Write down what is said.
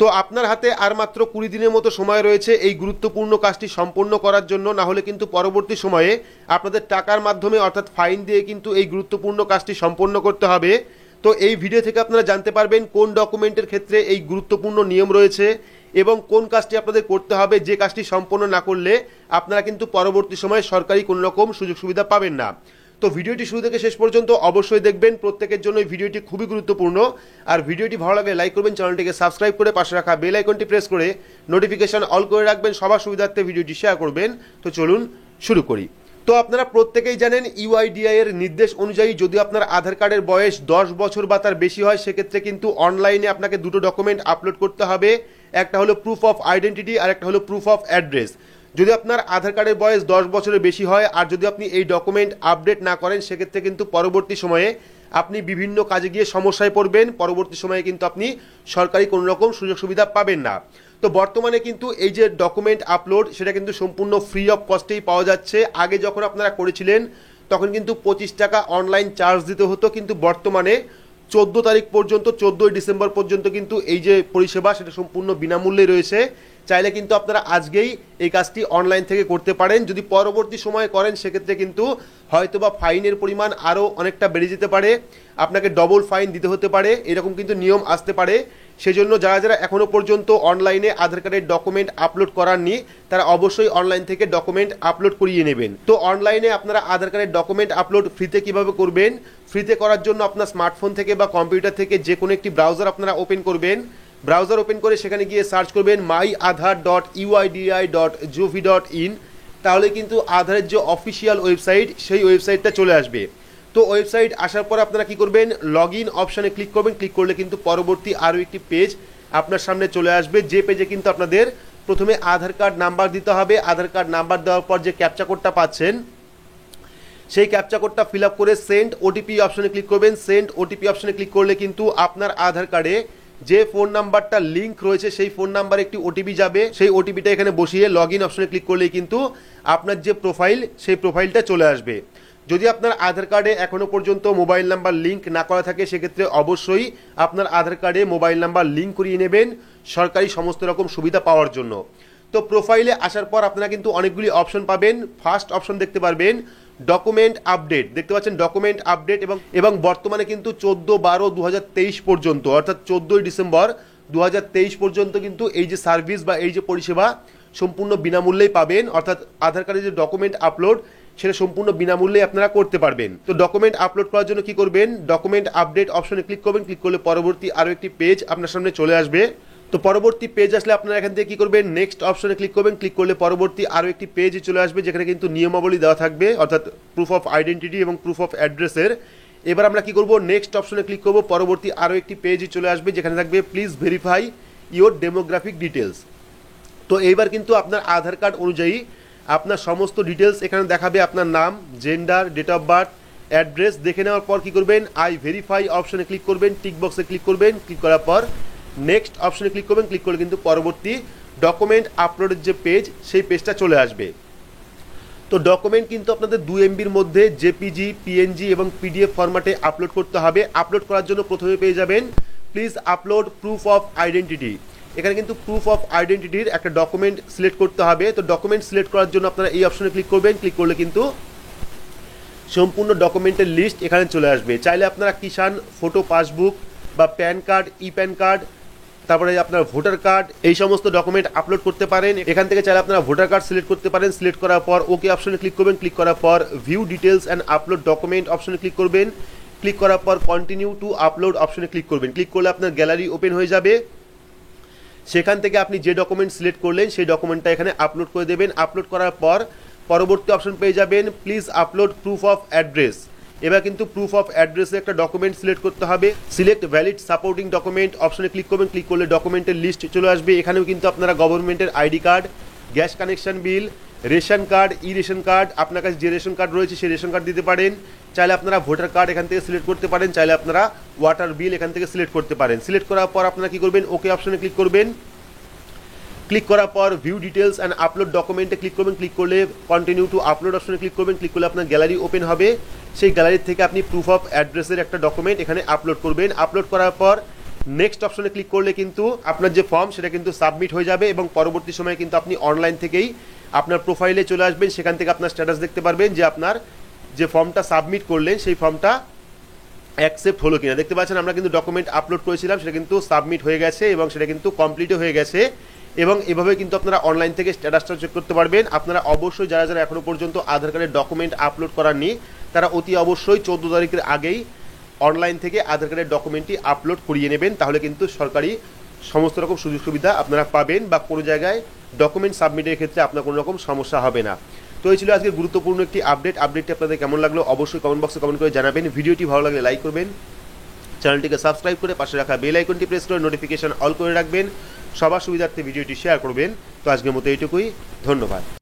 তো আপনার হাতে আর মাত্র 20 দিনের মতো সময় রয়েছে এই গুরুত্বপূর্ণ কাজটি সম্পন্ন করার জন্য, না হলে কিন্তু পরবর্তী সময়ে আপনাদের টাকার মাধ্যমে অর্থাৎ ফাইন দিয়ে কিন্তু এই গুরুত্বপূর্ণ কাজটি সম্পন্ন করতে হবে। তো এই ভিডিও থেকে আপনারা জানতে পারবেন কোন ডকুমেন্টের ক্ষেত্রে এই গুরুত্বপূর্ণ নিয়ম রয়েছে এবং কোন কাজটি আপনাদের করতে হবে, যে কাজটি সম্পন্ন না করলে আপনারা কিন্তু পরবর্তী সময়ে সরকারি কোনো রকম সুযোগ সুবিধা পাবেন না। তো ভিডিওটি শুরু থেকে শেষ পর্যন্ত অবশ্যই দেখবেন, প্রত্যেকের জন্য এই ভিডিওটি খুবই গুরুত্বপূর্ণ। আর ভিডিওটি ভালো লাগলে লাইক করবেন, চ্যানেলটিকে সাবস্ক্রাইব করে পাশে রাখা বেল আইকনটি প্রেস করে নোটিফিকেশন অল করে রাখবেন, সবার সুবিধার্থে ভিডিওটি শেয়ার করবেন। তো চলুন শুরু করি। তো আপনারা প্রত্যেকেই জানেন ইউআইডিআই এর নির্দেশ অনুযায়ী যদি আপনার আধার কার্ডের বয়স 10 বছর বা তার বেশি হয়, সেক্ষেত্রে কিন্তু অনলাইনে আপনাকে দুটো ডকুমেন্ট আপলোড করতে হবে। একটা হলো প্রুফ অফ আইডেন্টিটি আর একটা হলো প্রুফ অফ অ্যাড্রেস। যদি আপনার আধার কার্ডের বয়স 10 বছরের বেশি হয় আর যদি আপনি এই ডকুমেন্ট আপডেট না করেন, সেক্ষেত্রে কিন্তু পরবর্তী সময়ে আপনি বিভিন্ন কাজে গিয়ে সমস্যায় পড়বেন। পরবর্তী সময়ে কিন্তু আপনি সরকারি কোনো রকম সুযোগ সুবিধা পাবেন না। তো বর্তমানে কিন্তু এই যে ডকুমেন্ট আপলোড, সেটা কিন্তু সম্পূর্ণ ফ্রি অফ কস্টেই পাওয়া যাচ্ছে। আগে যখন আপনারা করেছিলেন তখন কিন্তু 25 টাকা অনলাইন চার্জ দিতে হতো, কিন্তু বর্তমানে 14 তারিখ পর্যন্ত, 14ই ডিসেম্বর পর্যন্ত কিন্তু এই যে পরিষেবা সেটা সম্পূর্ণ বিনামূল্যে রয়েছে। চাইলে কিন্তু আপনারা আজকেই এই কাজটি অনলাইন থেকে করতে পারেন। যদি পরবর্তী সময়ে করেন সেক্ষেত্রে কিন্তু হয়তোবা ফাইনের পরিমাণ আরও অনেকটা বেড়ে যেতে পারে, আপনাকে ডবল ফাইন দিতে হতে পারে, এরকম কিন্তু নিয়ম আসতে পারে। সেজন্য যারা যারা এখনও পর্যন্ত অনলাইনে আধার কার্ডের ডকুমেন্ট আপলোড করাননি, তারা অবশ্যই অনলাইন থেকে ডকুমেন্ট আপলোড করিয়ে নেবেন। তো অনলাইনে আপনারা আধার কার্ডের ডকুমেন্ট আপলোড ফ্রিতে কিভাবে করবেন? ফ্রিতে করার জন্য আপনার স্মার্টফোন থেকে বা কম্পিউটার থেকে যে কোনো একটি ব্রাউজার আপনারা ওপেন করবেন। ব্রাউজার ওপেন করে সেখানে গিয়ে সার্চ করবেন myaadhar.uidi.gov.in, তাহলে কিন্তু আধারের যে অফিসিয়াল ওয়েবসাইট সেই ওয়েবসাইটটা চলে আসবে। তো ওয়েবসাইট আসার পর আপনারা কি করবেন, লগ ইন অপশানে ক্লিক করবেন। ক্লিক করলে কিন্তু পরবর্তী আরও একটি পেজ আপনার সামনে চলে আসবে, যে পেজে কিন্তু আপনাদের প্রথমে আধার কার্ড নাম্বার দিতে হবে। আধার কার্ড নাম্বার দেওয়ার পর যে ক্যাপচা কোডটা পাচ্ছেন, সেই ক্যাপচা কোডটা ফিল আপ করে সেন্ড ওটিপি অপশানে ক্লিক করবেন। সেন্ড ওটিপি অপশানে ক্লিক করলে কিন্তু আপনার আধার কার্ডে যে ফোন নাম্বারটা লিঙ্ক রয়েছে সেই ফোন নাম্বারে একটি ওটিপি যাবে। সেই ওটিপিটা এখানে বসিয়ে লগ ইন অপশানে ক্লিক করলেই কিন্তু আপনার যে প্রোফাইল সেই প্রোফাইলটা চলে আসবে। যদি আপনার আধার কার্ডে এখনও পর্যন্ত মোবাইল নাম্বার লিঙ্ক না করা থাকে, সেক্ষেত্রে অবশ্যই আপনার আধার কার্ডে মোবাইল নাম্বার লিঙ্ক করিয়ে নেবেন সরকারি সমস্ত রকম সুবিধা পাওয়ার জন্য। তো প্রোফাইলে আসার পর আপনারা কিন্তু অনেকগুলি অপশন পাবেন। ফার্স্ট অপশন দেখতে পারবেন ডকুমেন্ট আপডেট, দেখতে পাচ্ছেন ডকুমেন্ট আপডেট, এবং বর্তমানে কিন্তু 14/12/2023 পর্যন্ত, অর্থাৎ 14ই ডিসেম্বর 2023 পর্যন্ত কিন্তু এই যে সার্ভিস বা এই যে পরিষেবা সম্পূর্ণ বিনামূল্যেই পাবেন। অর্থাৎ আধার কার্ডের যে ডকুমেন্ট আপলোড সেটা সম্পূর্ণ বিনামূল্যে আপনারা করতে পারবেন। তো ডকুমেন্ট আপলোড করার জন্য কি করবেন, ডকুমেন্ট আপডেট অপশনে ক্লিক করবেন। ক্লিক করলে পরবর্তী আরও একটি পেজ আপনার সামনে চলে আসবে। তো পরবর্তী পেজ আসলে আপনারা এখান থেকে কি করবেন, নেক্সট অপশনে ক্লিক করবেন। ক্লিক করলে পরবর্তী আরও একটি পেজ চলে আসবে, যেখানে কিন্তু নিয়মাবলী দেওয়া থাকবে, অর্থাৎ প্রুফ অফ আইডেন্টিটি এবং প্রুফ অফ অ্যাড্রেসের। এবার আমরা কি করব, নেক্সট অপশনে ক্লিক করব। পরবর্তী আরও একটি পেজ চলে আসবে, যেখানে থাকবে please verify your demographic details. তো এইবার কিন্তু আপনার আধার কার্ড অনুযায়ী আপনার সমস্ত ডিটেলস এখানে দেখাবে, আপনার নাম, gender, date of birth, address. দেখে নেওয়ার পর কি করবেন, আই ভেরিফাই অপশনে ক্লিক করবেন, টিক বক্সে ক্লিক করবেন। ক্লিক করার পর নেক্সট অপশনে ক্লিক করবেন। ক্লিক করলে কিন্তু পরবর্তী ডকুমেন্ট আপলোডের যে পেজ সেই পেজটা চলে আসবে। তো ডকুমেন্ট কিন্তু আপনাদের 2 MBর মধ্যে জেপিজি, পিএনজি এবং পিডিএফ ফরম্যাটে আপলোড করতে হবে। আপলোড করার জন্য প্রথমে পেয়ে যাবেন please upload proof of identity. এখানে কিন্তু প্রুফ অফ আইডেন্টিটির একটা ডকুমেন্ট সিলেক্ট করতে হবে। তো ডকুমেন্ট সিলেক্ট করার জন্য আপনারা এই অপশনে ক্লিক করবেন। ক্লিক করলে কিন্তু সম্পূর্ণ ডকুমেন্টের লিস্ট এখানে চলে আসবে। চাইলে আপনারা কিষাণ, ফটো পাসবুক বা প্যান কার্ড, ই প্যান কার্ড, তারপরে আপনার ভোটার কার্ড, এই সমস্ত ডকুমেন্ট আপলোড করতে পারেন। এখান থেকে চাইলে আপনারা ভোটার কার্ড সিলেক্ট করতে পারেন। সিলেক্ট করার পর ওকে অপশনে ক্লিক করবেন। ক্লিক করার পর view details and upload document অপশনে ক্লিক করবেন। ক্লিক করার পর কন্টিনিউ টু আপলোড অপশনে ক্লিক করবেন। ক্লিক করলে আপনার গ্যালারি ওপেন হয়ে যাবে। সেখান থেকে আপনি যে ডকুমেন্ট সিলেক্ট করলেন সেই ডকুমেন্টটা এখানে আপলোড করে দেবেন। আপলোড করার পর পরবর্তী অপশন পেয়ে যাবেন please upload proof of address. এবার কিন্তু প্রুফ অফ অ্যাড্রেসে একটা ডকুমেন্ট সিলেক্ট করতে হবে। সিলেক্ট ভ্যালিড সাপোর্টিং ডকুমেন্ট অপশনে ক্লিক করবেন। ক্লিক করলে ডকুমেন্টের লিস্ট চলে আসবে। এখানেও কিন্তু আপনারা গভর্নমেন্টের ID card, gas connection bill, ration card, e ration card, আপনার কাছে যে রেশন কার্ড রয়েছে সেই রেশন কার্ড দিতে পারেন। চাইলে আপনারা ভোটার কার্ড এখান থেকে সিলেক্ট করতে পারেন। চাইলে আপনারা ওয়াটার বিল এখান থেকে সিলেক্ট করতে পারেন। সিলেক্ট করার পর আপনারা কি করবেন, ওকে অপশনে ক্লিক করবেন। ক্লিক করার পর ভিউ ডিটেলস অ্যান্ড আপলোড ডকুমেন্টে ক্লিক করবেন। ক্লিক করলে কন্টিনিউ টু আপলোড অপশনে ক্লিক করবেন। ক্লিক করলে আপনার গ্যালারি ওপেন হবে। সেই গ্যালারি থেকে আপনি প্রুফ অফ অ্যাড্রেসের একটা ডকুমেন্ট এখানে আপলোড করবেন। আপলোড করার পর নেক্সট অপশনে ক্লিক করলে কিন্তু আপনার যে ফর্ম সেটা কিন্তু সাবমিট হয়ে যাবে এবং পরবর্তী সময়ে কিন্তু আপনি অনলাইন থেকেই আপনার প্রোফাইলে চলে আসবেন, সেখান থেকে আপনার স্ট্যাটাস দেখতে পারবেন যে আপনার যে ফর্মটা সাবমিট করলেন সেই ফর্মটা অ্যাকসেপ্ট হলো কিনা। দেখতে পাচ্ছেন আমরা কিন্তু ডকুমেন্ট আপলোড করেছিলাম, সেটা কিন্তু সাবমিট হয়ে গেছে এবং সেটা কিন্তু কমপ্লিটও হয়ে গেছে। এবং এভাবে কিন্তু আপনারা অনলাইন থেকে স্ট্যাটাসটা চেক করতে পারবেন। আপনারা অবশ্যই যারা যারা এখনও পর্যন্ত আধার কার্ডের ডকুমেন্ট আপলোড করাননি তারা অতি অবশ্যই 14 তারিখের আগেই অনলাইন থেকে আধার কার্ডের ডকুমেন্টটি আপলোড করিয়ে নেবেন, তাহলে কিন্তু সরকারি সমস্ত রকম সুযোগ সুবিধা আপনারা পাবেন বা কোনো জায়গায় ডকুমেন্ট সাবমিটের ক্ষেত্রে আপনার কোনো রকম সমস্যা হবে না। তো এই ছিল আজকে গুরুত্বপূর্ণ একটি আপডেটটি আপনাদের কেমন লাগলো অবশ্যই কমেন্ট বক্সে কমেন্ট করে জানাবেন। ভিডিওটি ভালো লাগলে লাইক করবেন, চ্যানেলটিকে সাবস্ক্রাইব করে পাশে রাখা বেল আইকনটি প্রেস করে নোটিফিকেশন অল করে রাখবেন, সবার সুবিধার্থে ভিডিওটি শেয়ার করবেন। তো আজকের মতো এইটুকুই, ধন্যবাদ।